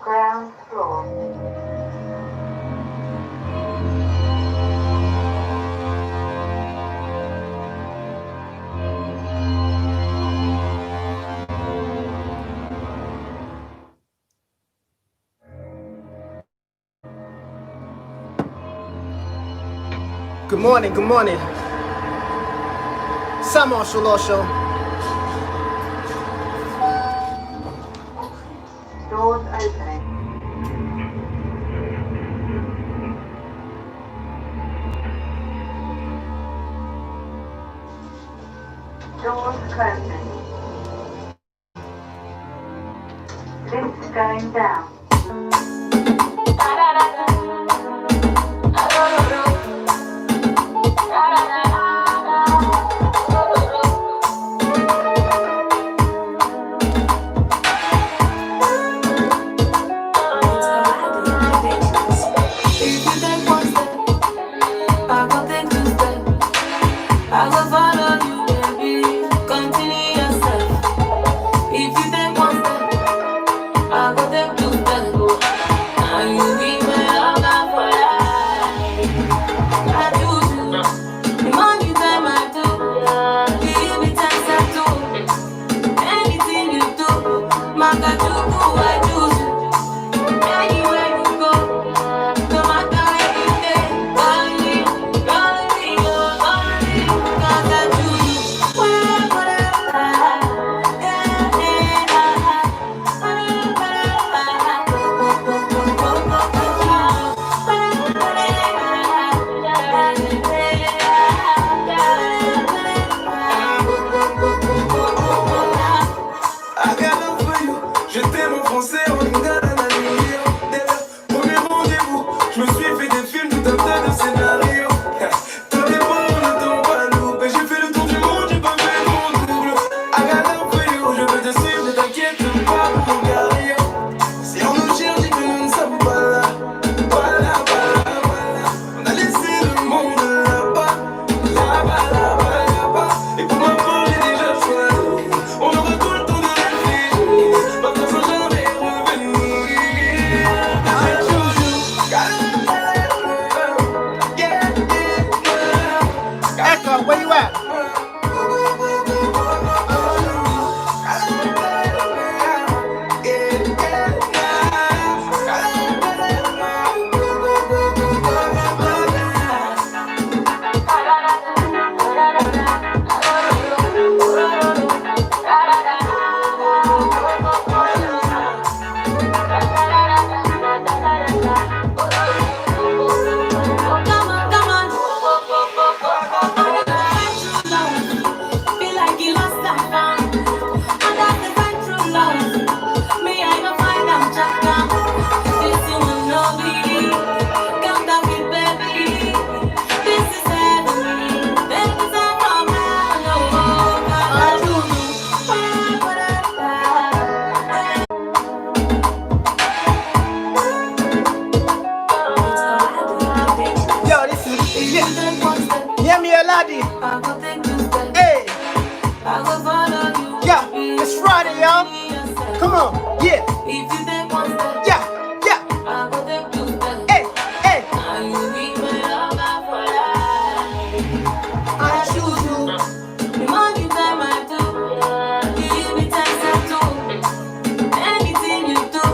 Ground floor. Good morning, good morning. Cymarshall Law Show. Doors opening. Doors closing. Lift going down. Where you at? Hey, yeah, it's Friday, y'all. Come on, yeah, yeah, yeah. Hey, hey. I choose you. The money time I do, give me time to do. Anything you do,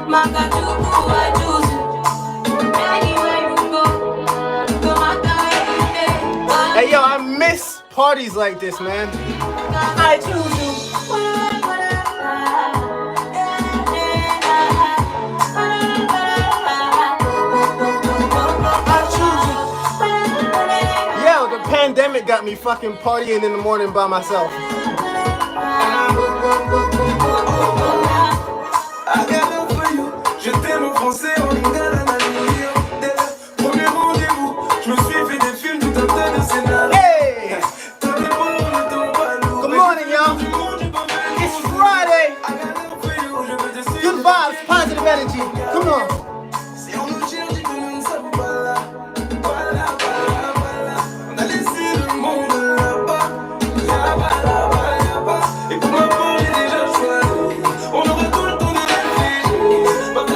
Maka do, I choose you. Anywhere you go, no matter where you stay. Hey, yo, I miss parties like this, man. I choose you. Yo, the pandemic got me fucking partying in the morning by myself. I got love for you. Je t'aime en français, en lingala, na lingala. Dès le premier rendez-vous, je me suis fait des films, tout un tas de scénarios. Hey! Good morning, y'all. It's Friday. Good vibes, positive energy. Come on. But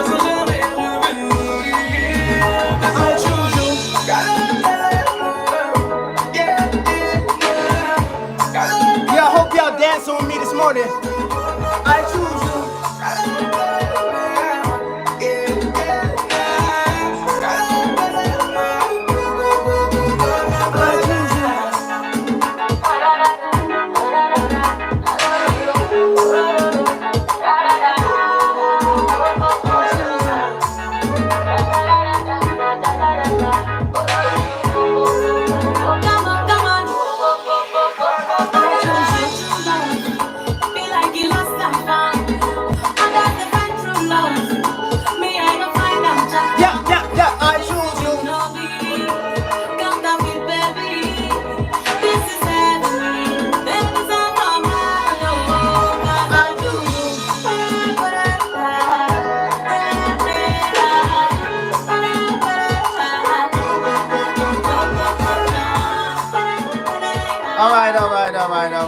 Cymarshall,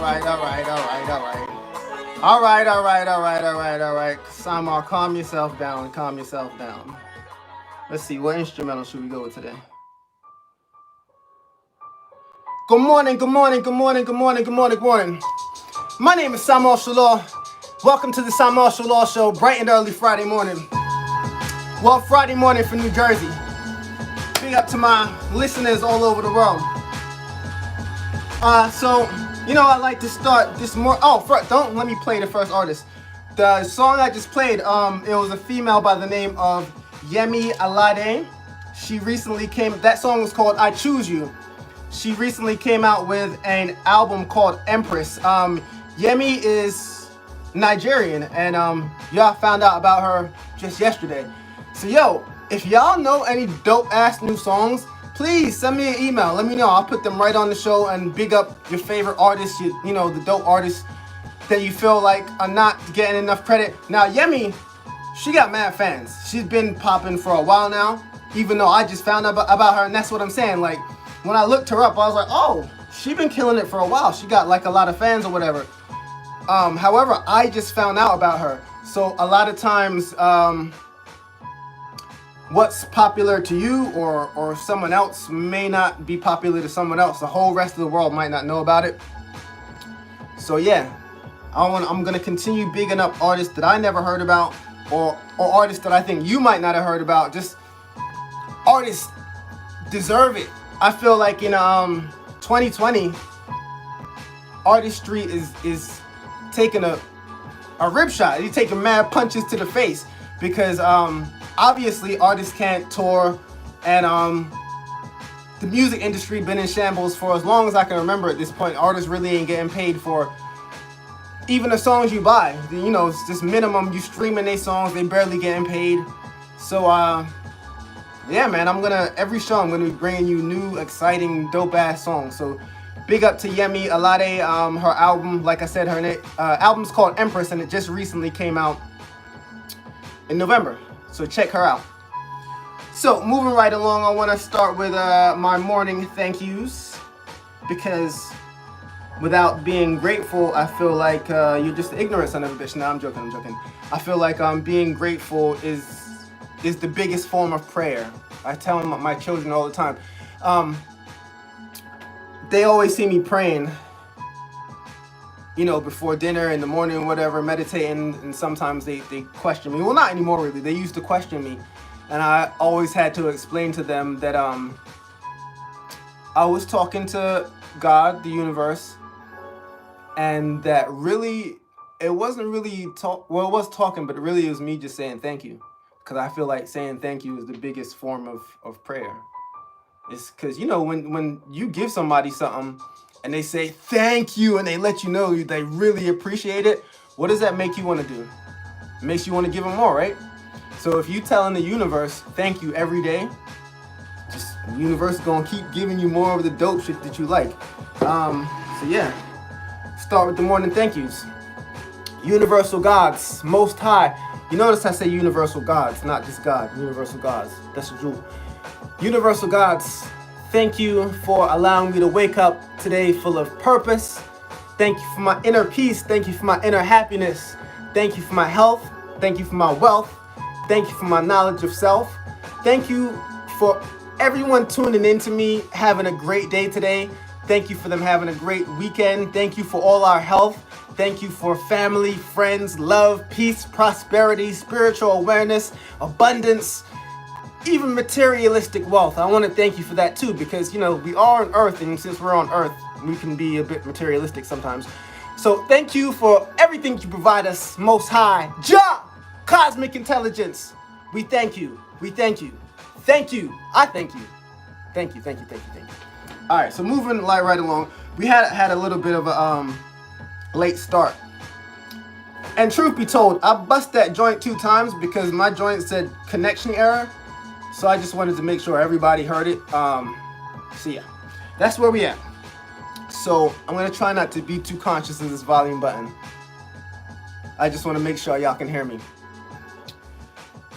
calm yourself down. Calm yourself down. Let's see, what instrumental should we go with today? Good morning. My name is Cymarshall Law. Welcome to the Cymarshall Law Show, bright and early Friday morning. Well, Friday morning for New Jersey. Big up to my listeners all over the world. So, I like to start this more. Oh, don't let me play the first artist. The song I just played, it was a female by the name of Yemi Alade. She recently that song was called I Choose You. She recently came out with an album called Empress. Yemi is Nigerian, and y'all found out about her just yesterday. So, if y'all know any dope-ass new songs, please send me an email. Let me know. I'll put them right on the show and big up your favorite artists, the dope artists that you feel like are not getting enough credit. Now, Yemi, she got mad fans. She's been popping for a while now, even though I just found out about her, and that's what I'm saying. Like, when I looked her up, I was like, oh, she's been killing it for a while. She got like a lot of fans or whatever. However, I just found out about her. So a lot of times, what's popular to you or someone else may not be popular to someone else. The whole rest of the world might not know about it. So yeah, I'm gonna continue bigging up artists that I never heard about, or artists that I think you might not have heard about. Just artists deserve it. I feel like in 2020, artistry is taking a rib shot. He's taking mad punches to the face because obviously artists can't tour, and the music industry been in shambles for as long as I can remember. At this point, artists really ain't getting paid for even the songs you buy. It's just minimum. You streaming their songs, they barely getting paid. So yeah, man, every show I'm gonna be bringing you new, exciting, dope ass songs. So big up to Yemi Alade. Her album, like I said, her album's called Empress, and it just recently came out in November. So check her out. So moving right along, I want to start with my morning thank yous, because without being grateful, I feel like you're just an ignorant son of a bitch. No, I'm joking. I feel like being grateful is the biggest form of prayer. I tell my children all the time. They always see me praying, before dinner, in the morning, whatever, meditating, and sometimes they question me. Well, not anymore, really. They used to question me, and I always had to explain to them that I was talking to God, the universe, and that really, it wasn't really it was talking, but really it was me just saying thank you, because I feel like saying thank you is the biggest form of prayer. It's because, when you give somebody something, and they say thank you, and they let you know they really appreciate it, what does that make you want to do? It makes you want to give them more, right? So if you telling the universe thank you every day, just the universe is gonna keep giving you more of the dope shit that you like. So yeah, start with the morning thank yous. Universal gods, most high. You notice I say universal gods, not just God. Universal gods. That's the jewel. Universal gods, thank you for allowing me to wake up today full of purpose. Thank you for my inner peace. Thank you for my inner happiness. Thank you for my health. Thank you for my wealth. Thank you for my knowledge of self. Thank you for everyone tuning in to me, having a great day today. Thank you for them having a great weekend. Thank you for all our health. Thank you for family, friends, love, peace, prosperity, spiritual awareness, abundance, even materialistic wealth. I want to thank you for that too, because we are on earth, and since we're on earth, we can be a bit materialistic sometimes. So thank you for everything you provide us, most high Jah, cosmic intelligence. We thank you. We thank you. Thank you. I thank you. Thank you. All right, so moving right along, we had a little bit of a late start. And truth be told, I bust that joint 2 times because my joint said connection error. So I just wanted to make sure everybody heard it. So yeah, that's where we at. So I'm gonna try not to be too conscious of this volume button. I just want to make sure y'all can hear me.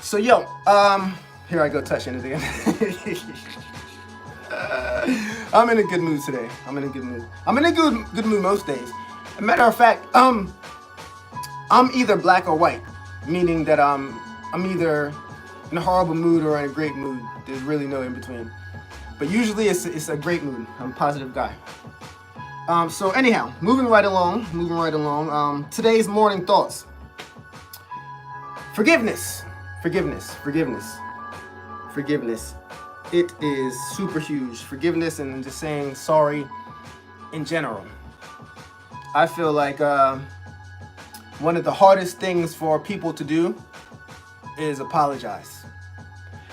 So here I go touching it again. I'm in a good mood today. I'm in a good mood. I'm in a good mood most days. As a matter of fact, I'm either black or white, meaning that I'm either in a horrible mood or in a great mood. There's really no in between. But usually it's a great mood. I'm a positive guy. So anyhow, moving right along. Today's morning thoughts. Forgiveness. It is super huge. Forgiveness and just saying sorry in general. I feel like one of the hardest things for people to do is apologize.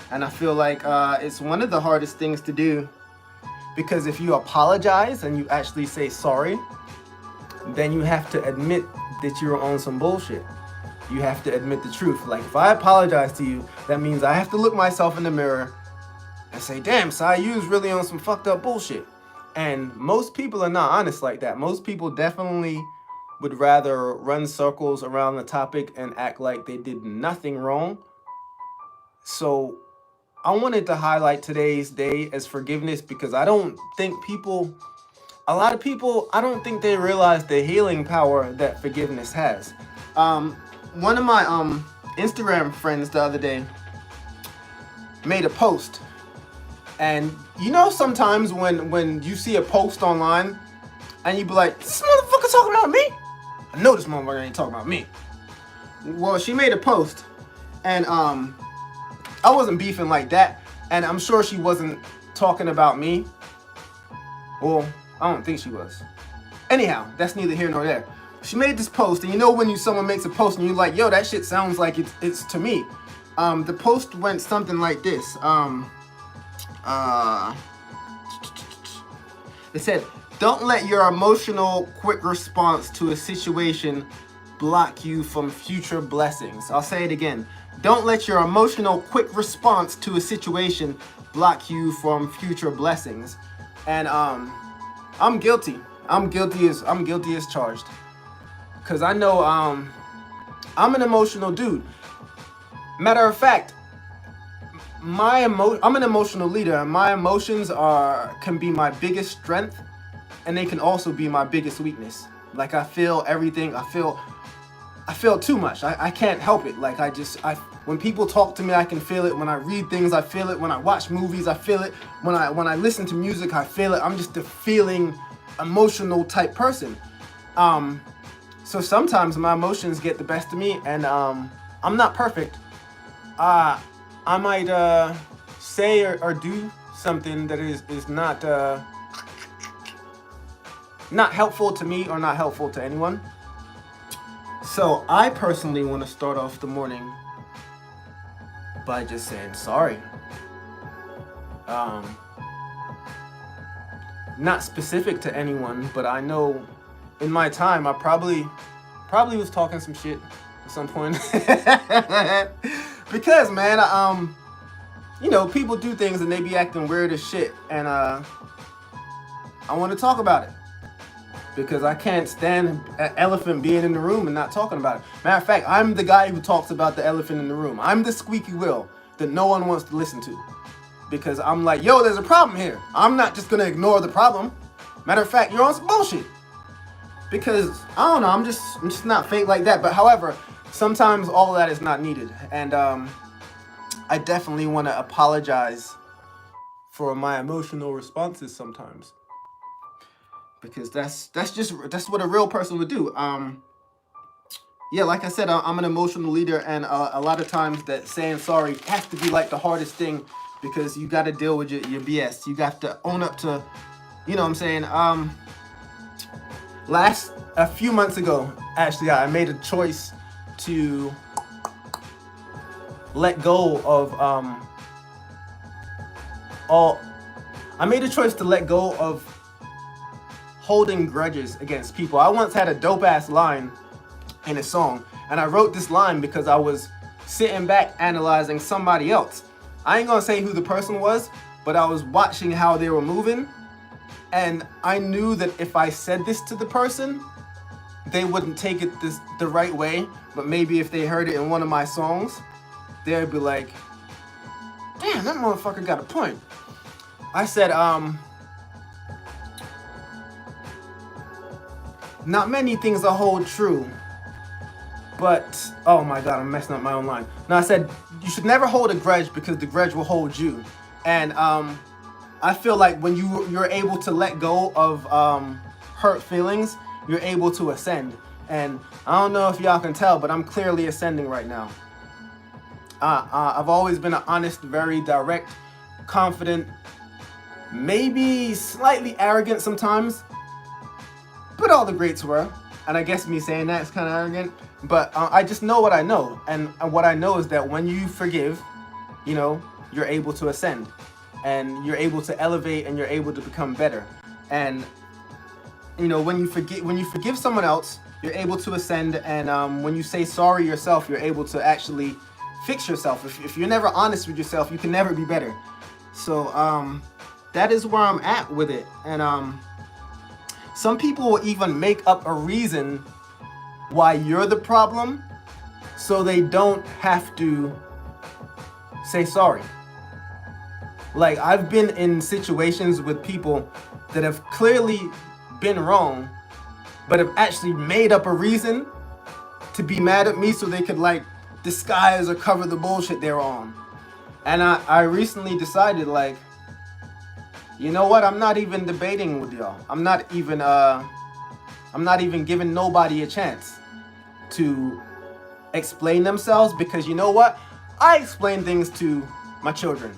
And I feel like it's one of the hardest things to do because if you apologize and you actually say sorry, then you have to admit that you're on some bullshit. You have to admit the truth. Like if I apologize to you, that means I have to look myself in the mirror and say, damn, Si, you was really on some fucked up bullshit. And most people are not honest like that. Most people definitely would rather run circles around the topic and act like they did nothing wrong. So I wanted to highlight today's day as forgiveness because I don't think a lot of people, I don't think they realize the healing power that forgiveness has. One of my Instagram friends the other day made a post. And you know sometimes when you see a post online and you be like, this motherfucker talking about me? I know this motherfucker ain't talking about me. Well, she made a post and I wasn't beefing like that. And I'm sure she wasn't talking about me. Well, I don't think she was. Anyhow, that's neither here nor there. She made this post, and you know when someone makes a post and you're like, yo, that shit sounds like it's to me. The post went something like this. It said, don't let your emotional quick response to a situation block you from future blessings. I'll say it again. Don't let your emotional quick response to a situation block you from future blessings. And I'm guilty. I'm guilty as charged. Cause I know I'm an emotional dude. Matter of fact, I'm an emotional leader, and my emotions can be my biggest strength, and they can also be my biggest weakness. Like I feel everything. I feel too much. I can't help it. Like when people talk to me, I can feel it. When I read things, I feel it. When I watch movies, I feel it. When I listen to music, I feel it. I'm just a feeling, emotional type person. So sometimes my emotions get the best of me, and I'm not perfect. I might say or do something that is not helpful to me or not helpful to anyone. So I personally want to start off the morning by just saying sorry. Not specific to anyone, but I know in my time I probably was talking some shit at some point. Because man, you know, people do things and they be acting weird as shit, and I want to talk about it. Because I can't stand an elephant being in the room and not talking about it. Matter of fact, I'm the guy who talks about the elephant in the room. I'm the squeaky wheel that no one wants to listen to. Because I'm like, yo, there's a problem here. I'm not just going to ignore the problem. Matter of fact, you're on some bullshit. Because, I don't know, I'm just not fake like that. But however, sometimes all of that is not needed. And I definitely want to apologize for my emotional responses sometimes. Because that's what a real person would do. Yeah, like I said, I'm an emotional leader, and a lot of times that saying sorry has to be like the hardest thing, because you got to deal with your BS. You got to own up to, you know what I'm saying. A few months ago, actually, I made a choice to let go of holding grudges against people. I once had a dope ass line in a song, and I wrote this line because I was sitting back analyzing somebody else. I ain't gonna say who the person was, but I was watching how they were moving, and I knew that if I said this to the person, they wouldn't take it the right way, but maybe if they heard it in one of my songs, they'd be like, damn, that motherfucker got a point. I said, not many things are hold true, but oh my god, I'm messing up my own line. No, I said you should never hold a grudge because the grudge will hold you. And I feel like when you're able to let go of hurt feelings, you're able to ascend. And I don't know if y'all can tell, but I'm clearly ascending right now. I've always been an honest, very direct, confident, maybe slightly arrogant sometimes, but all the greats were. And I guess me saying that is kind of arrogant, but I just know what I know. And what I know is that when you forgive, you know, you're able to ascend and you're able to elevate and you're able to become better. And, you know, when you forgive someone else, you're able to ascend. And when you say sorry yourself, you're able to actually fix yourself. If you're never honest with yourself, you can never be better. So that is where I'm at with it. And some people will even make up a reason why you're the problem so they don't have to say sorry. Like, I've been in situations with people that have clearly been wrong, but have actually made up a reason to be mad at me so they could, like, disguise or cover the bullshit they're on. And I recently decided, like, you know what? I'm not even debating with y'all. I'm not even giving nobody a chance to explain themselves, because you know what? I explain things to my children.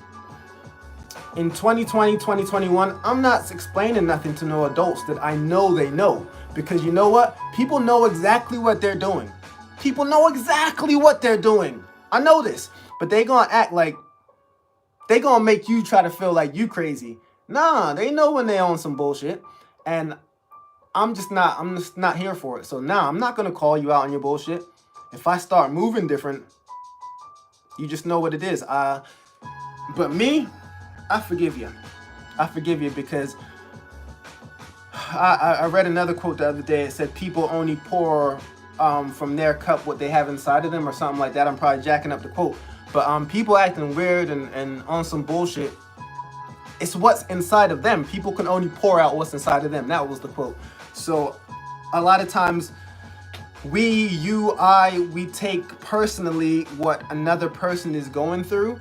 In 2020, 2021, I'm not explaining nothing to no adults that I know they know. Because you know what? People know exactly what they're doing. People know exactly what they're doing. I know this. But they gonna act like, they gonna make you try to feel like you crazy. Nah, they know when they own some bullshit. And I'm just not here for it. So now I'm not gonna call you out on your bullshit. If I start moving different, you just know what it is. But me, I forgive you. I forgive you because I read another quote the other day. It said people only pour from their cup what they have inside of them, or something like that. I'm probably jacking up the quote. But people acting weird and on some bullshit, it's what's inside of them. People can only pour out what's inside of them. That was the quote. So a lot of times we take personally what another person is going through.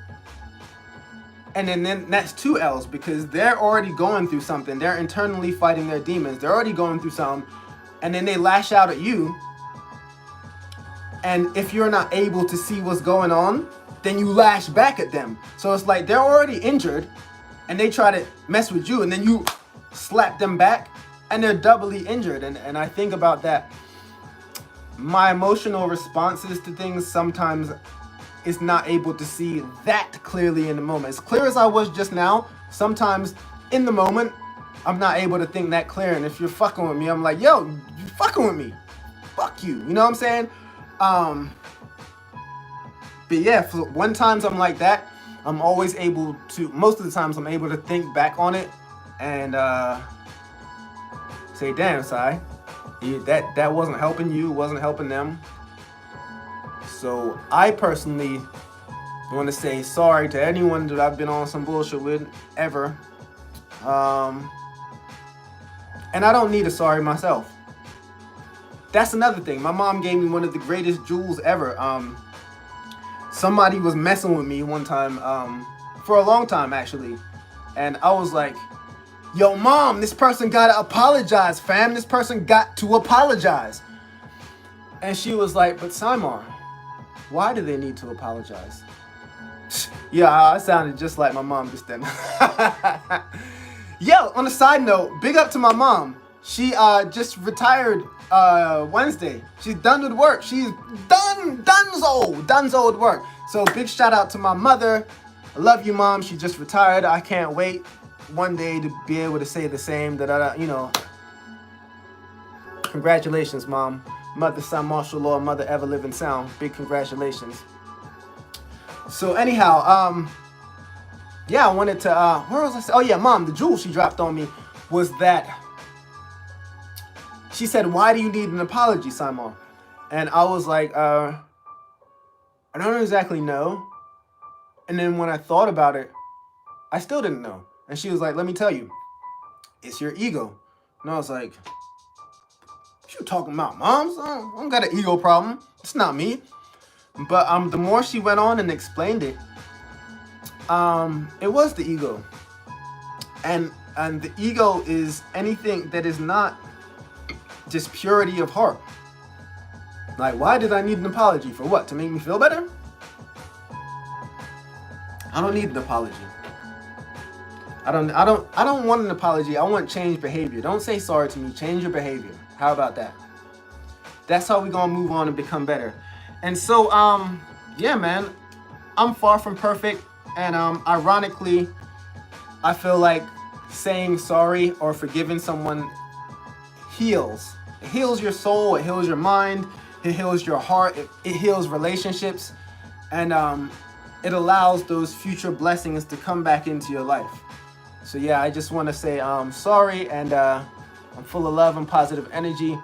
And then that's two L's, because they're already going through something. They're internally fighting their demons. They're already going through something. And then they lash out at you. And if you're not able to see what's going on, then you lash back at them. So it's like they're already injured and they try to mess with you, and then you slap them back and they're doubly injured. And I think about that. My emotional responses to things sometimes is not able to see that clearly in the moment. As clear as I was just now, sometimes in the moment, I'm not able to think that clear. And if you're fucking with me, I'm like, yo, you fucking with me. Fuck you. You know what I'm saying? But yeah, for one times I'm like that, I'm always able to, most of the times I'm able to think back on it and say, damn, Sai, that wasn't helping you, wasn't helping them. So I personally want to say sorry to anyone that I've been on some bullshit with ever. And I don't need a sorry myself. That's another thing. My mom gave me one of the greatest jewels ever. Somebody was messing with me one time, for a long time actually. And I was like, yo, mom, this person gotta apologize, fam. This person got to apologize. And she was like, but Cymar, why do they need to apologize? Yeah, I sounded just like my mom just then. Yo, on a side note, big up to my mom. She just retired Wednesday. She's done with work. She's donezo with work. So big shout out to my mother. I love you, mom. She just retired. I can't wait one day to be able to say the same. Congratulations, mom. Mother Cymarshall Law, mother ever living sound. Big congratulations. So anyhow, yeah, I wanted to, where was I? Oh yeah, mom, the jewel she dropped on me was that she said, why do you need an apology, Simon? And I was like, I don't exactly know. And then when I thought about it, I still didn't know. And she was like, let me tell you, it's your ego. And I was like, what you talking about, Mom? I don't got an ego problem. It's not me. But the more she went on and explained it, it was the ego. And the ego is anything that is not just purity of heart. Like, why did I need an apology? For what? To make me feel better? I don't need an apology. I don't want an apology. I want change behavior. Don't say sorry to me. Change your behavior. How about that? That's how we gonna move on and become better. And so, yeah, man, I'm far from perfect. And ironically, I feel like saying sorry or forgiving someone heals. It heals your soul. It heals your mind. It heals your heart. It heals relationships. And it allows those future blessings to come back into your life. So yeah, I just want to say sorry, and I'm full of love and positive energy.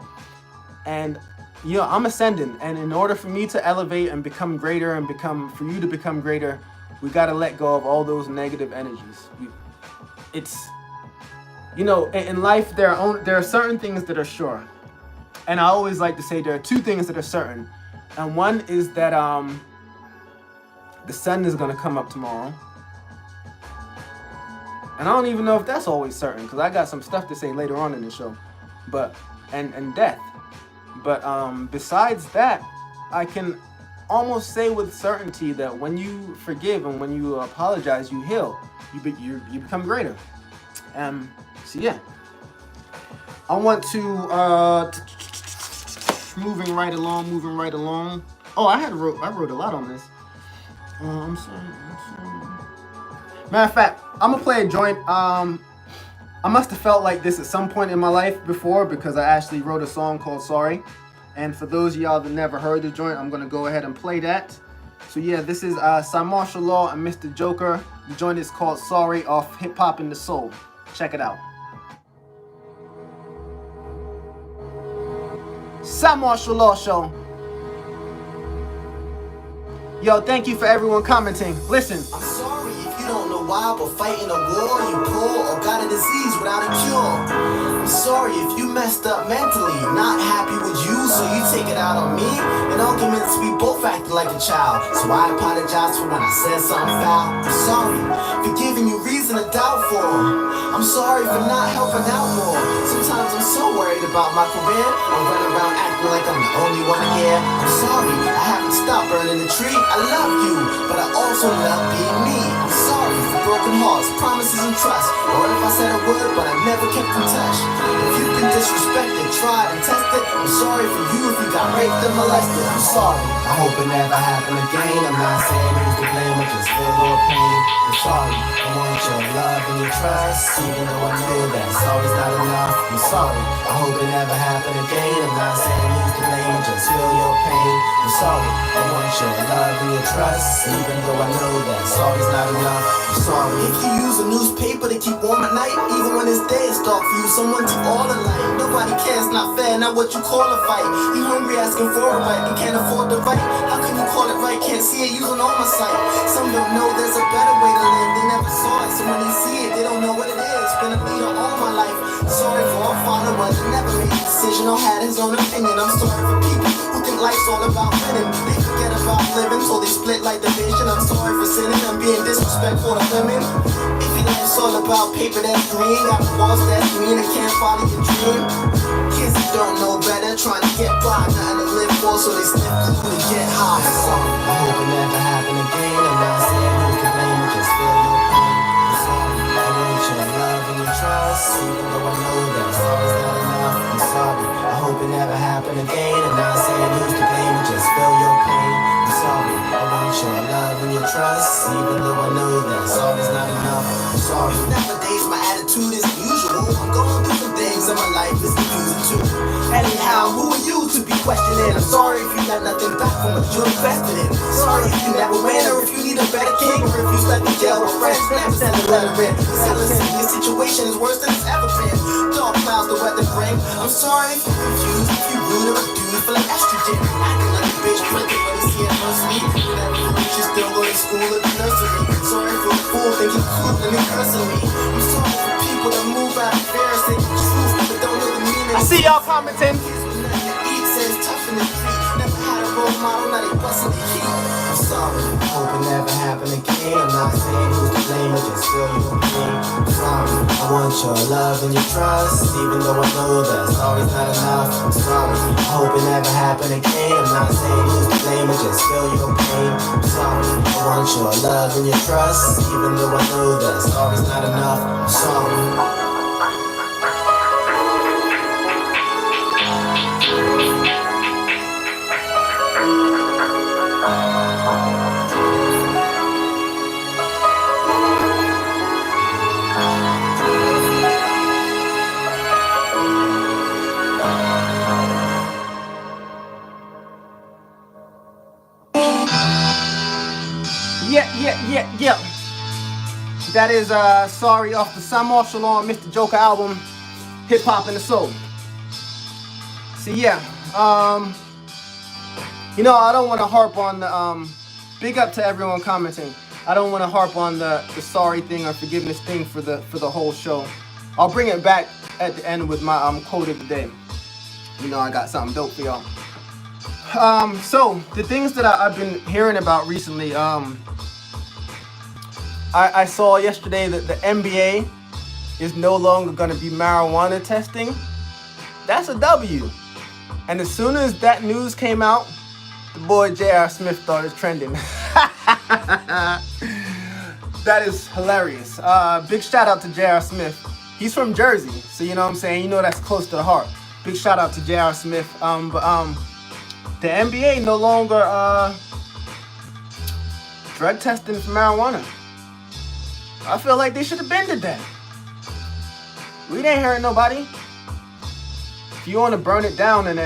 And you know, I'm ascending, and in order for me to elevate and become greater, and for you to become greater, we got to let go of all those negative energies. It's, you know, in life there are certain things that are sure. And I always like to say there are two things that are certain. And one is that the sun is going to come up tomorrow. And I don't even know if that's always certain, because I got some stuff to say later on in the show. But, and death. But besides that, I can almost say with certainty that when you forgive and when you apologize, you heal. You become greater. So yeah. I want to moving right along. Oh, I wrote a lot on this. I'm sorry. Matter of fact, I'm gonna play a joint. I must have felt like this at some point in my life before, because I actually wrote a song called Sorry. And for those of y'all that never heard the joint, I'm gonna go ahead and play that. So yeah, this is Cymarshall Law and Mr. Joker. The joint is called Sorry off Hip Hop in the Soul. Check it out. Cymarshall Law Show. Yo, thank you for everyone commenting. Listen. I'm sorry if you don't know why, but fighting a war, you poor or got a disease without a cure. I'm sorry if you messed up mentally, not happy with you, so you take it out on me. In arguments, we both acted like a child, so I apologize for when I said something foul. I'm sorry for giving you reason to doubt for. I'm sorry for not helping out more. Sometimes I'm so worried about my career, I'm running around acting like I'm the only one here. I'm sorry I haven't stopped burning the tree. I love you, but I also love being me. I'm sorry for broken hearts, promises and trust. Or if I said a word, but I never kept in touch. If you've been disrespected, tried and tested, I'm sorry for you if you got raped and molested. I'm sorry, I hope it never happened again. I'm not saying who's to blame, I just feel your pain. I'm sorry, I want your love and your trust, even though I know that sorry's not enough. I'm sorry, I hope it never happened again. I'm not saying who's to blame, I just feel your pain. I'm sorry, I want your love and your trust, even though I know that sorry's not enough. I'm sorry if you use a newspaper to keep warm at night, even when it's day it's dark for you, someone took all the light. Nobody cares, not fair, not what you call a fight. You hungry asking for a bite, you can't afford to fight. How can you call it right, can't see it using all my sight? Some don't know there's a better way to live, they never saw it, so when they see it, they don't know what it is. Been a leader all my life, sorry for our father, but he never made a decision or had his own opinion. I'm sorry for people who think life's all about winning, they forget about living, so they split like division. I'm sorry for sinning and being disrespectful to women. If your life's all about paper that's green, got a boss that's mean and can't follow your dream. Kids that don't know better, trying to get by, nothing to live for, so they sniff glue to get high. I'm sorry, I hope it never happen again. I'm not saying who can blame, I just feel your pain. I'm sorry, I want your love and your trust, even though I know that sorry's not enough. I'm sorry, I hope it never happen again. I'm not saying who's to blame, I just feel your pain. I'm sorry, I want your love and your trust, even though I know that sorry's not enough. I'm sorry. Nowadays my attitude is usual, I'm going through some things and my life is confusing too. Anyhow, who are you to be questioning? I'm sorry if you got nothing back from what you invested in. Sorry if you never win, or if you need a better king, or if you stuck in jail with friends, never send a letter in. Silence in your situation is worse than it's ever been. Dark clouds the weather bring. I'm sorry if you're confused, if you rude or a dude full of estrogen, acting like a bitch drinking when you see it first meet. You should still go to school or the nursery. Sorry for a fool thinking cool and me cursing me. I'm sorry for people that move out of fear and say the truth but don't know the meaning. I see y'all commenting. in the street. Never had a role model, now they bustin' the heat. I'm sorry, hope it never happen again. I'm not saying who's to blame, I just feel your pain. I'm sorry, I want your love and your trust, even though I know that's always not enough. I'm sorry, I hope it never happen again. I'm not saying who's to blame, I just feel your pain. I'm sorry, I want your love and your trust, even though I know that's always not enough. I'm sorry. Yeah. That is Sorry off the Cymarshall Law and Mr. Joker album, Hip Hop and the Soul. So yeah, I don't want to harp on the big up to everyone commenting. I don't want to harp on the sorry thing or forgiveness thing for the whole show. I'll bring it back at the end with my quote of the day. I got something dope for y'all. So the things that I've been hearing about recently, I saw yesterday that the NBA is no longer going to be marijuana testing. That's a W. And as soon as that news came out, the boy J.R. Smith started trending. That is hilarious. Big shout out to J.R. Smith. He's from Jersey, so you know what I'm saying? That's close to the heart. Big shout out to J.R. Smith. But the NBA no longer drug testing for marijuana. I feel like they should have been to that. We didn't hurt nobody. If you want to burn it down if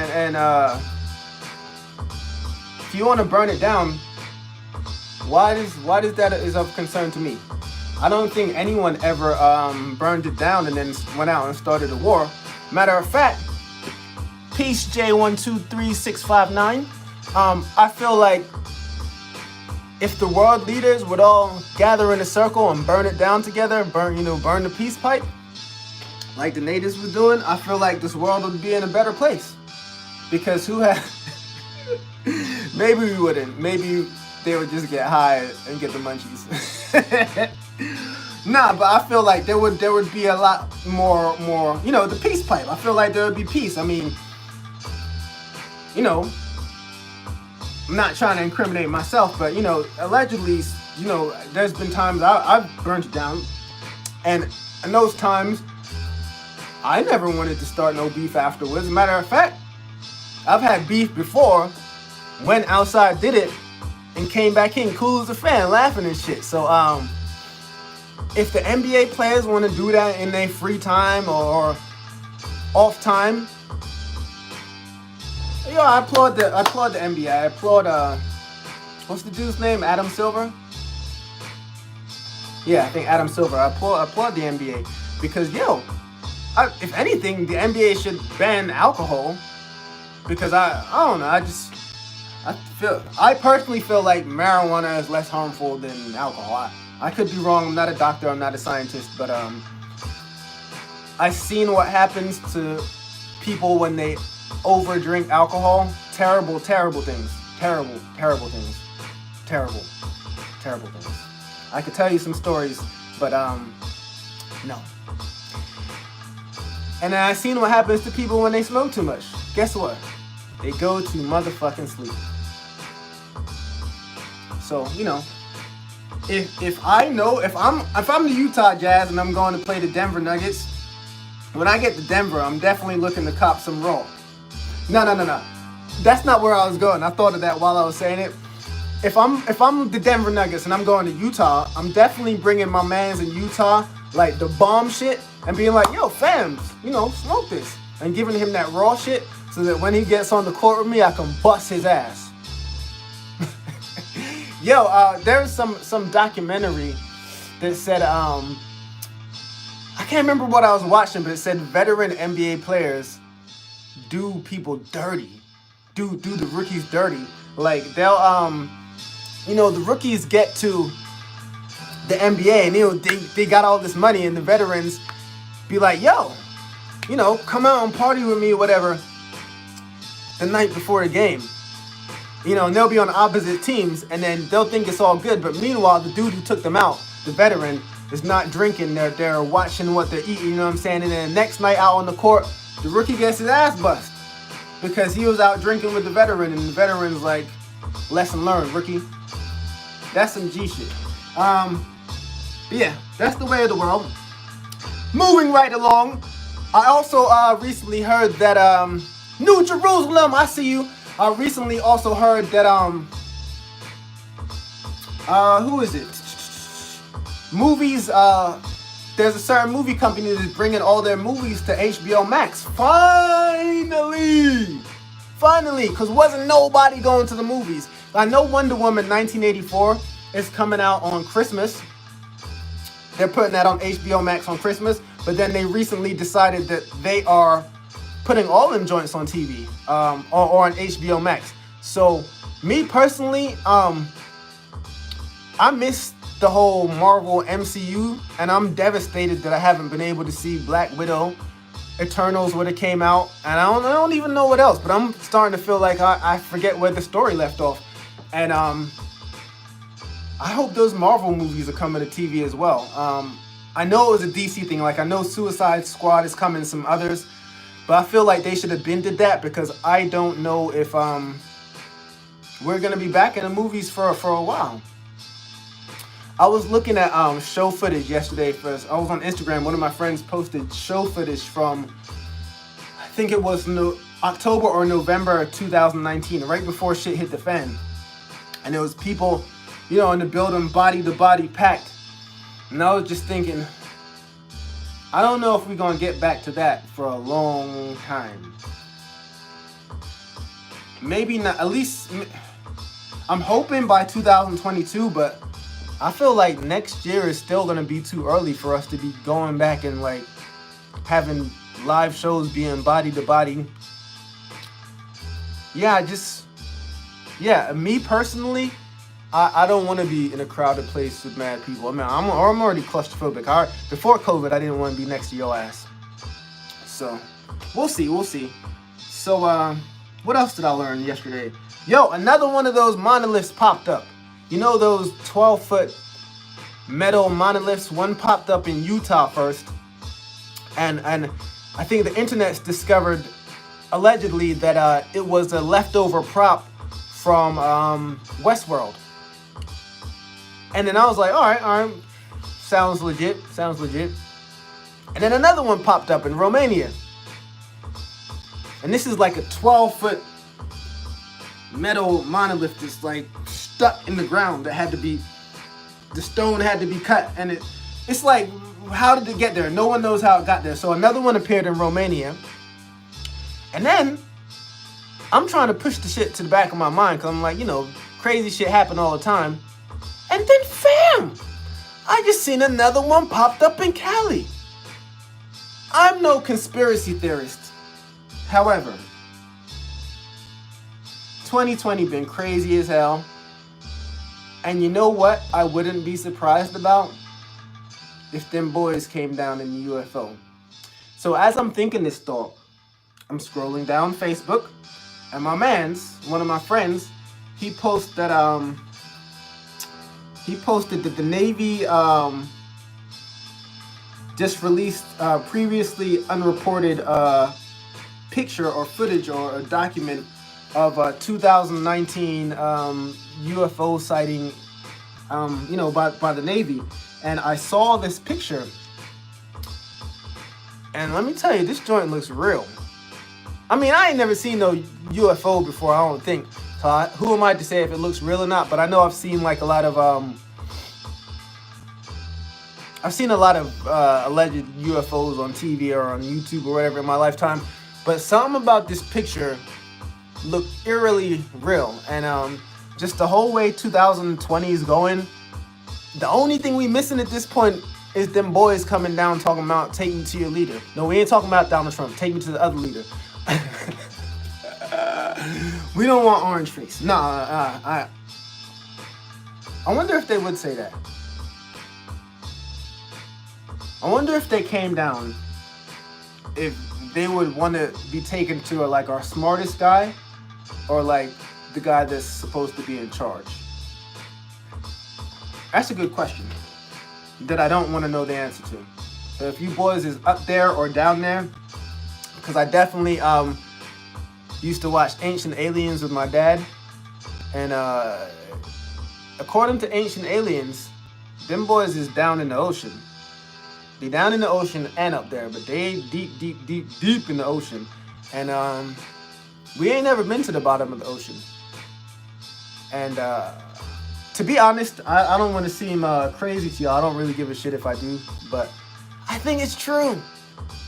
you want to burn it down, why does that is of concern to me? I don't think anyone ever burned it down and then went out and started a war. Matter of fact, peace J123659. I feel like if the world leaders would all gather in a circle and burn it down together, burn the peace pipe, like the natives were doing, I feel like this world would be in a better place. Because maybe we wouldn't. Maybe they would just get high and get the munchies. Nah, but I feel like there would be a lot more, the peace pipe. I feel like there would be peace. I mean, I'm not trying to incriminate myself, but allegedly, there's been times I've burnt it down, and in those times, I never wanted to start no beef afterwards. Matter of fact, I've had beef before, went outside, did it, and came back in cool as a fan, laughing and shit. So, if the NBA players want to do that in their free time or off time, I applaud the NBA. I applaud what's the dude's name? Adam Silver? Yeah, I think Adam Silver. I applaud the NBA because if anything, the NBA should ban alcohol because I don't know. I personally feel like marijuana is less harmful than alcohol. I could be wrong. I'm not a doctor. I'm not a scientist, but I've seen what happens to people when they overdrink alcohol. Terrible things. Terrible things. Terrible things. I could tell you some stories, but no. And then I've seen what happens to people when they smoke too much. Guess what? They go to motherfucking sleep. So, if I'm the Utah Jazz and I'm going to play the Denver Nuggets, when I get to Denver, I'm definitely looking to cop some raw. No. That's not where I was going. I thought of that while I was saying it. If I'm the Denver Nuggets and I'm going to Utah, I'm definitely bringing my mans in Utah, like the bomb shit, and being like, yo, fams, smoke this. And giving him that raw shit so that when he gets on the court with me, I can bust his ass. There was some documentary that said, I can't remember what I was watching, but it said veteran NBA players do people dirty, do the rookies dirty. Like they'll, the rookies get to the NBA and they got all this money, and the veterans be like, yo, come out and party with me or whatever. the night before the game. You know, and they'll be on opposite teams, and then they'll think it's all good. But meanwhile, the dude who took them out, the veteran, is not drinking. They're watching what they're eating, you know what I'm saying? And then the next night out on the court, the rookie gets his ass bust because he was out drinking with the veteran, and the veteran's like, lesson learned, rookie. That's some G shit. But yeah, that's the way of the world. Moving right along, I also recently heard that New Jerusalem, I see you. I recently also heard that who is it? Movies. There's a certain movie company that's bringing all their movies to HBO Max. Finally, because wasn't nobody going to the movies. I know Wonder Woman 1984 is coming out on Christmas. They're putting that on HBO Max on Christmas, but then they recently decided that they are putting all them joints on TV or on HBO Max. So me personally, I missed the whole Marvel MCU, and I'm devastated that I haven't been able to see Black Widow, Eternals when it came out, and I don't even know what else, but I'm starting to feel like I forget where the story left off. And I hope those Marvel movies are coming to TV as well. I know it was a DC thing, like I know Suicide Squad is coming, some others, but I feel like they should have been did that because I don't know if we're gonna be back in the movies for a while. I was looking at show footage yesterday. I was on Instagram. One of my friends posted show footage from, I think it was October or November 2019, right before shit hit the fan. And there was people, you know, in the building, body to body packed. And I was just thinking, I don't know if we're gonna get back to that for a long time. Maybe not, at least, I'm hoping by 2022, but I feel like next year is still gonna be too early for us to be going back and like having live shows being body to body. Yeah, me personally, I don't want to be in a crowded place with mad people. I mean, I'm already claustrophobic. Before COVID, I didn't want to be next to your ass. So, we'll see. So, what else did I learn yesterday? Yo, another one of those monoliths popped up. You know those 12-foot metal monoliths? One popped up in Utah first. And I think the internet's discovered, allegedly, that it was a leftover prop from Westworld. And then I was like, all right, sounds legit. And then another one popped up in Romania. And this is like a 12-foot metal monolith that's like stuck in the ground that the stone had to be cut. And it's like, how did it get there? No one knows how it got there. So another one appeared in Romania. And then I'm trying to push the shit to the back of my mind because I'm like, you know, crazy shit happen all the time. And then fam, I just seen another one popped up in Cali. I'm no conspiracy theorist. However, 2020 been crazy as hell. And you know what I wouldn't be surprised about? If them boys came down in the UFO. So as I'm thinking this thought, I'm scrolling down Facebook, and one of my friends, he posted that the Navy just released previously unreported picture or footage or a document of a 2019 UFO sighting, by the Navy. And I saw this picture, and let me tell you, this joint looks real. I mean, I ain't never seen no UFO before, I don't think. So who am I to say if it looks real or not? But I know I've seen like a lot of alleged UFOs on TV or on YouTube or whatever in my lifetime. But something about this picture looked eerily real. And just the whole way 2020 is going, the only thing we missing at this point is them boys coming down talking about take me to your leader. No, we ain't talking about Donald Trump. Take me to the other leader. We don't want orange face. I wonder if they would say that. I wonder if they came down, if they would want to be taken to our smartest guy or like the guy that's supposed to be in charge? That's a good question that I don't want to know the answer to. So if you boys is up there or down there, because I definitely used to watch Ancient Aliens with my dad, and according to Ancient Aliens, them boys is down in the ocean. They down in the ocean and up there, but they deep in the ocean. And we ain't never been to the bottom of the ocean. And to be honest, I don't want to seem crazy to y'all. I don't really give a shit if I do, but I think it's true.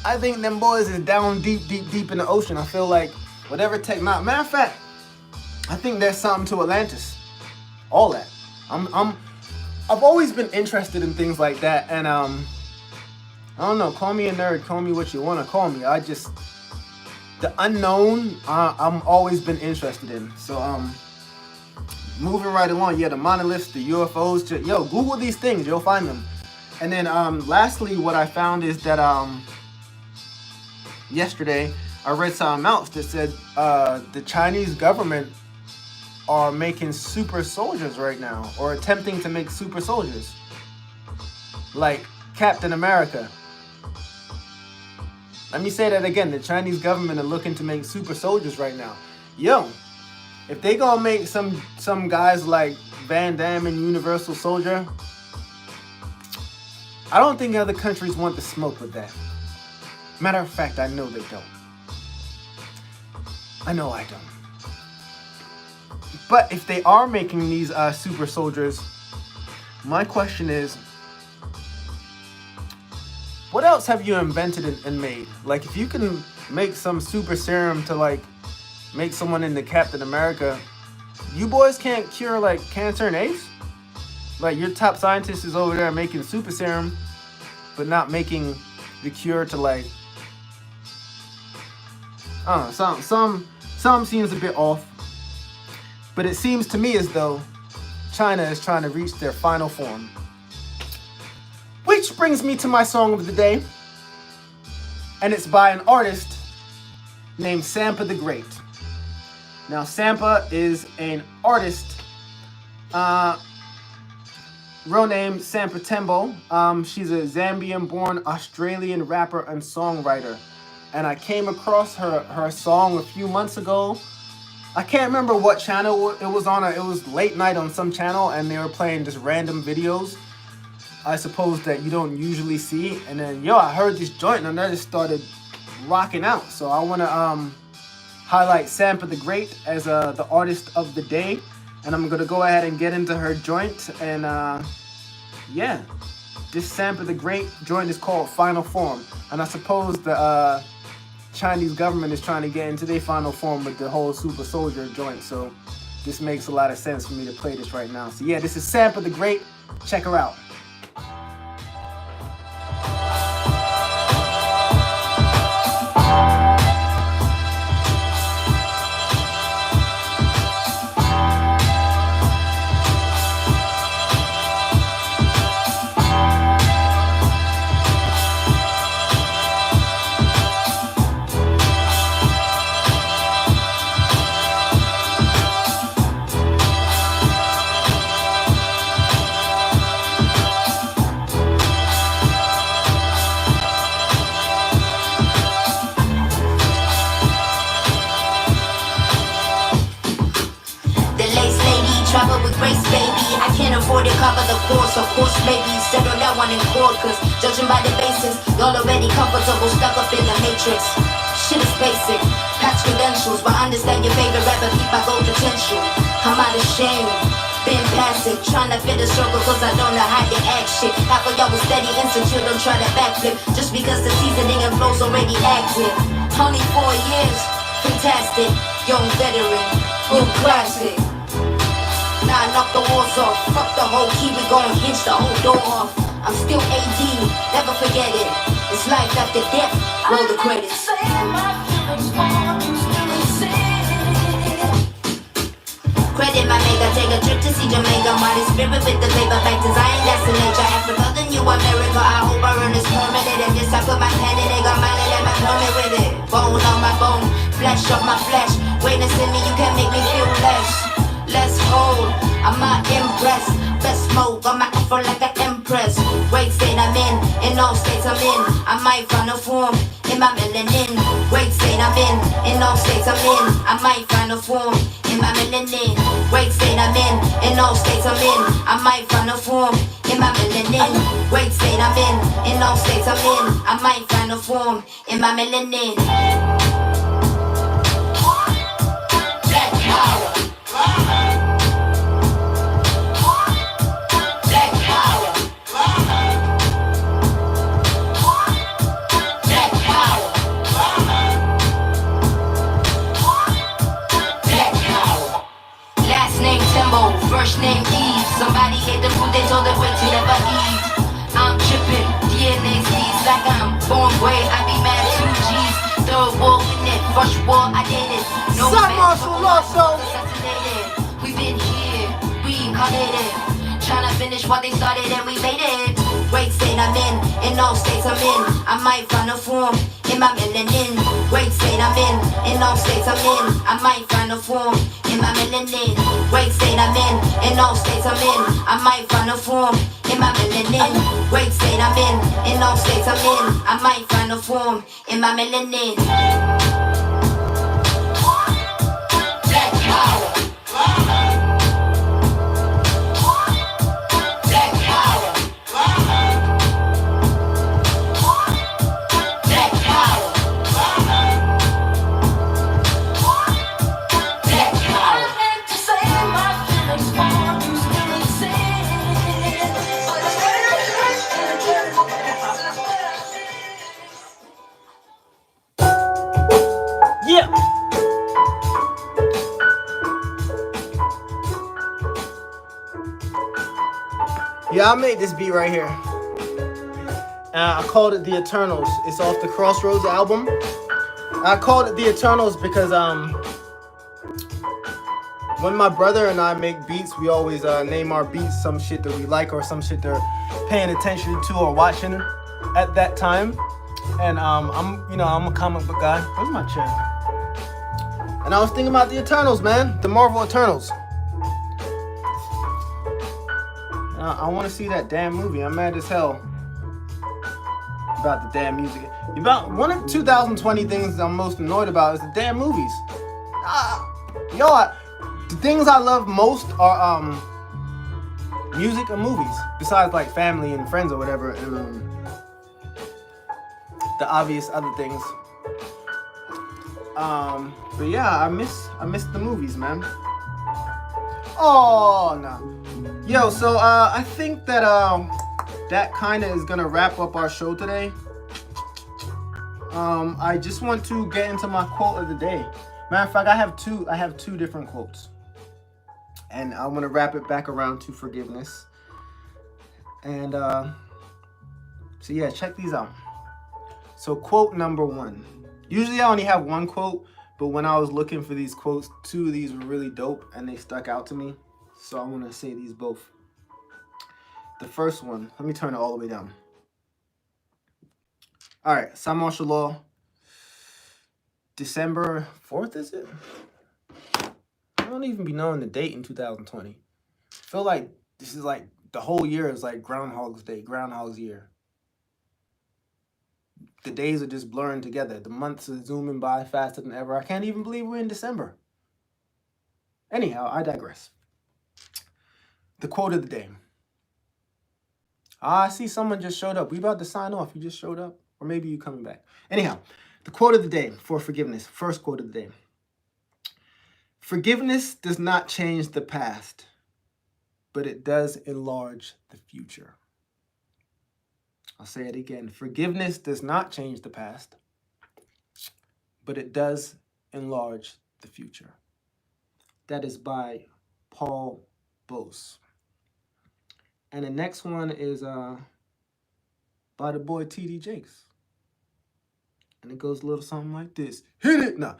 I think them boys is down deep in the ocean. I feel like whatever matter of fact, I think there's something to Atlantis. All that. I've always been interested in things like that, and I don't know, call me a nerd, call me what you want to call me. The unknown, I'm always been interested in. So moving right along, yeah, the monoliths, the UFOs, yo, Google these things, you'll find them. And then lastly, what I found is that yesterday I read something else that said the Chinese government are making super soldiers right now, or attempting to make super soldiers, like Captain America. Let me say that again. The Chinese government are looking to make super soldiers right now. Yo, if they gonna make some guys like Van Damme and Universal Soldier, I don't think other countries want to smoke with that. Matter of fact, I know they don't. I know I don't. But if they are making these super soldiers, my question is, what else have you invented and made? Like, if you can make some super serum to like make someone into Captain America, you boys can't cure like cancer and AIDS? Like, your top scientist is over there making super serum, but not making the cure to like, I don't know, some seems a bit off. But it seems to me as though China is trying to reach their final form. Which brings me to my song of the day. And it's by an artist named Sampa the Great. Now, Sampa is an artist, real name Sampa Tembo. She's a Zambian-born Australian rapper and songwriter. And I came across her song a few months ago. I can't remember what channel it was on. It was late night on some channel, and they were playing just random videos, I suppose, that you don't usually see. And then, yo, I heard this joint, and I just started rocking out. So I want to highlight Sampa the Great as the artist of the day. And I'm going to go ahead and get into her joint. And yeah, this Sampa the Great joint is called Final Form. And I suppose the Chinese government is trying to get into their final form with the whole super soldier joint, so this makes a lot of sense for me to play this right now. So yeah, this is Sampa the Great. Check her out. Cover the course, of course, maybe settle that one in court. Cause judging by the basis, y'all already comfortable, stuck up in the matrix. Shit is basic, past credentials, but understand your favorite rapper, keep my gold potential. I'm out of shame, been passive, trying to fit a circle cause I don't know how to act shit. Half of y'all was steady, insecure, don't try to backflip, just because the seasoning and flow's already active. Only 4 years, fantastic, young veteran, new classic. Now I knock the walls off, fuck the whole key, we gon' hinge the whole door off. I'm still AD, never forget it. It's life after death, roll the credits. Credit my maker, take a trip to see Jamaica. Mighty spirit with the paper back design, that's the nature. Africa, the new America, I hope I run this permanent. And this I put my pen in it, got my let my permit with it. Bone on my bone, flesh of my flesh. Witnessing me, you can make me feel less. Less hold, I'm not impressed. Best smoke, I'm acting for like an empress. Great state I'm in all states I'm in. I might find a form in my melanin. Great state I'm in all states I'm in. I might find a form in my melanin. Great state I'm in all states I'm in. I might find a form in my melanin. Great state I'm in all states I'm in. I might find a form in my melanin. Black power. Black power. Black power. Black power. Last name Timbo, first name Eve. Somebody ate the food they told her wait to never eat. I'm tripping, DNA seeds like I'm born way. I be mad 2G's. Third war in it, first war I did it. No Cymarshall Law Show. assassinated. We been here, reincarnated. Tryna finish what they started and we made it. Great state I'm in all states I'm in. I might find a form in my melanin. Great state I'm in all states I'm in. I might find a form in my melanin. Great state I'm in all states I'm in. I might find a form in my melanin. Great state I'm in all states I'm in. I might find a form in my melanin. Black power. Black power. Black power. Black power. I hate to say my feelings for you still exist, but Yeah. Yeah, I made this beat right here. I called it The Eternals. It's off the Crossroads album. I called it The Eternals because when my brother and I make beats, we always name our beats some shit that we like or some shit they're paying attention to or watching at that time. And I'm a comic book guy. Where's my chair? And I was thinking about the Eternals, man, the Marvel Eternals. I want to see that damn movie. I'm mad as hell about the damn music. About one of the 2020 things I'm most annoyed about is the damn movies. The things I love most are music and movies. Besides like family and friends or whatever, and the obvious other things. But yeah, I miss the movies, man. Oh no. Yo, so I think that that kind of is gonna wrap up our show today. I just want to get into my quote of the day. Matter of fact, I have two different quotes, and I want to wrap it back around to forgiveness. And so yeah, check these out. So quote number 1. Usually I only have one quote, but when I was looking for these quotes, 2 of these were really dope and they stuck out to me. So I want to say these both. The first one, let me turn it all the way down. All right, Cymarshall Law, December 4th, is it? I don't even be knowing the date in 2020. I feel like this is like the whole year is like Groundhog's Day, Groundhog's Year. The days are just blurring together. The months are zooming by faster than ever. I can't even believe we're in December. Anyhow, I digress. The quote of the day. I see someone just showed up. We about to sign off. You just showed up. Or maybe you coming back. Anyhow, the quote of the day for forgiveness. First quote of the day. Forgiveness does not change the past, but it does enlarge the future. I'll say it again. Forgiveness does not change the past, but it does enlarge the future. That is by Paul Bose. And the next one is by the boy T.D. Jakes. And it goes a little something like this. Hit it! No.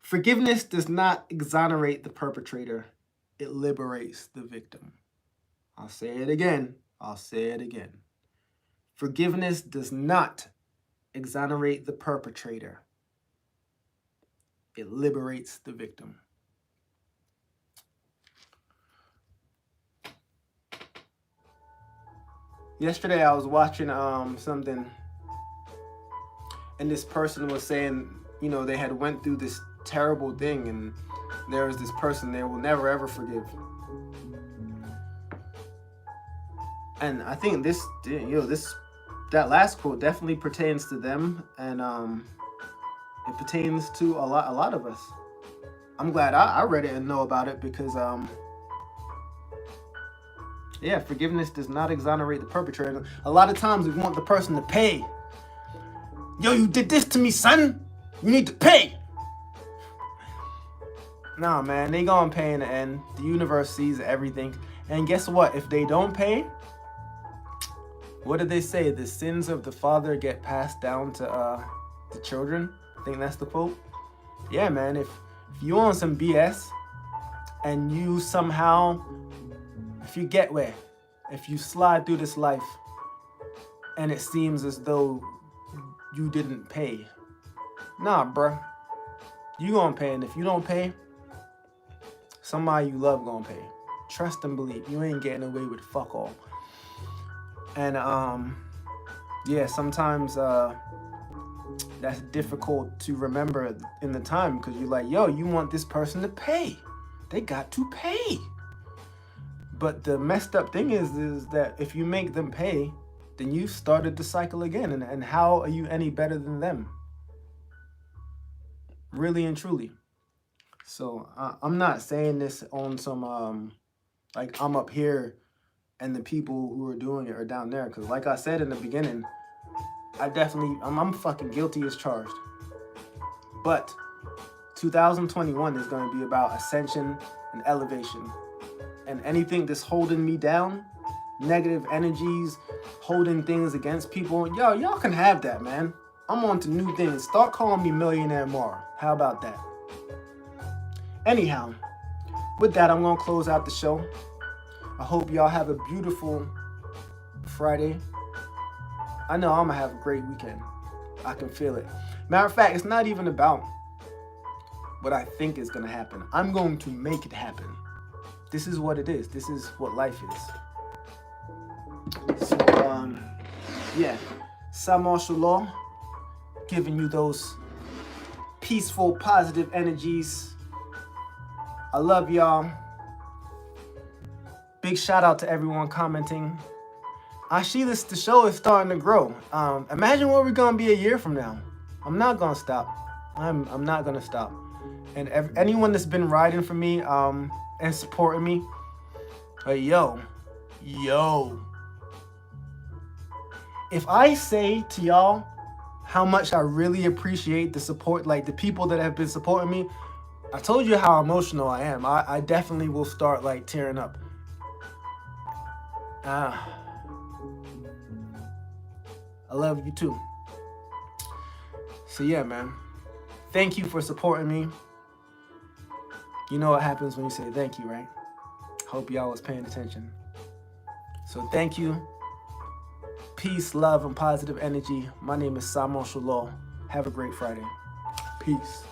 Forgiveness does not exonerate the perpetrator. It liberates the victim. I'll say it again. Forgiveness does not exonerate the perpetrator. It liberates the victim. Yesterday I was watching something, and this person was saying, you know, they had went through this terrible thing, and there was this person they will never ever forgive. And I think this, that last quote definitely pertains to them, and it pertains to a lot of us. I'm glad I read it and know about it, because yeah, forgiveness does not exonerate the perpetrator. A lot of times we want the person to pay. Yo, you did this to me, son. You need to pay. Nah, man, they gonna pay in the end. The universe sees everything. And guess what? If they don't pay, what did they say? The sins of the father get passed down to the children. I think that's the quote. Yeah, man, if you on some BS and you somehow, if you get where, if you slide through this life and it seems as though you didn't pay, nah, bruh, you gonna pay. And if you don't pay, somebody you love gonna pay. Trust and believe. You ain't getting away with fuck all. And yeah, sometimes that's difficult to remember in the time, because you're like, yo, you want this person to pay. They got to pay. But the messed up thing is that if you make them pay, then you started the cycle again. And how are you any better than them? Really and truly. So I'm not saying this on some, like I'm up here and the people who are doing it are down there. Because like I said in the beginning, I'm fucking guilty as charged. But 2021 is going to be about ascension and elevation. And anything that's holding me down, negative energies, holding things against people, y'all can have that, man. I'm on to new things. Start calling me Millionaire Mar. How about that? Anyhow, with that, I'm going to close out the show. I hope y'all have a beautiful Friday. I know I'm going to have a great weekend. I can feel it. Matter of fact, it's not even about what I think is going to happen. I'm going to make it happen. This is what it is. This is what life is. So, yeah. Cymarshall Law, giving you those peaceful, positive energies. I love y'all. Big shout out to everyone commenting. I see the show is starting to grow. Imagine where we're gonna be a year from now. I'm not gonna stop. I'm not gonna stop. And anyone that's been riding for me and supporting me, yo. If I say to y'all how much I really appreciate the support, like the people that have been supporting me, I told you how emotional I am. I definitely will start like tearing up. I love you too. So yeah, man. Thank you for supporting me. You know what happens when you say thank you, right? Hope y'all was paying attention. So thank you. Peace, love, and positive energy. My name is Cymarshall Law. Have a great Friday. Peace.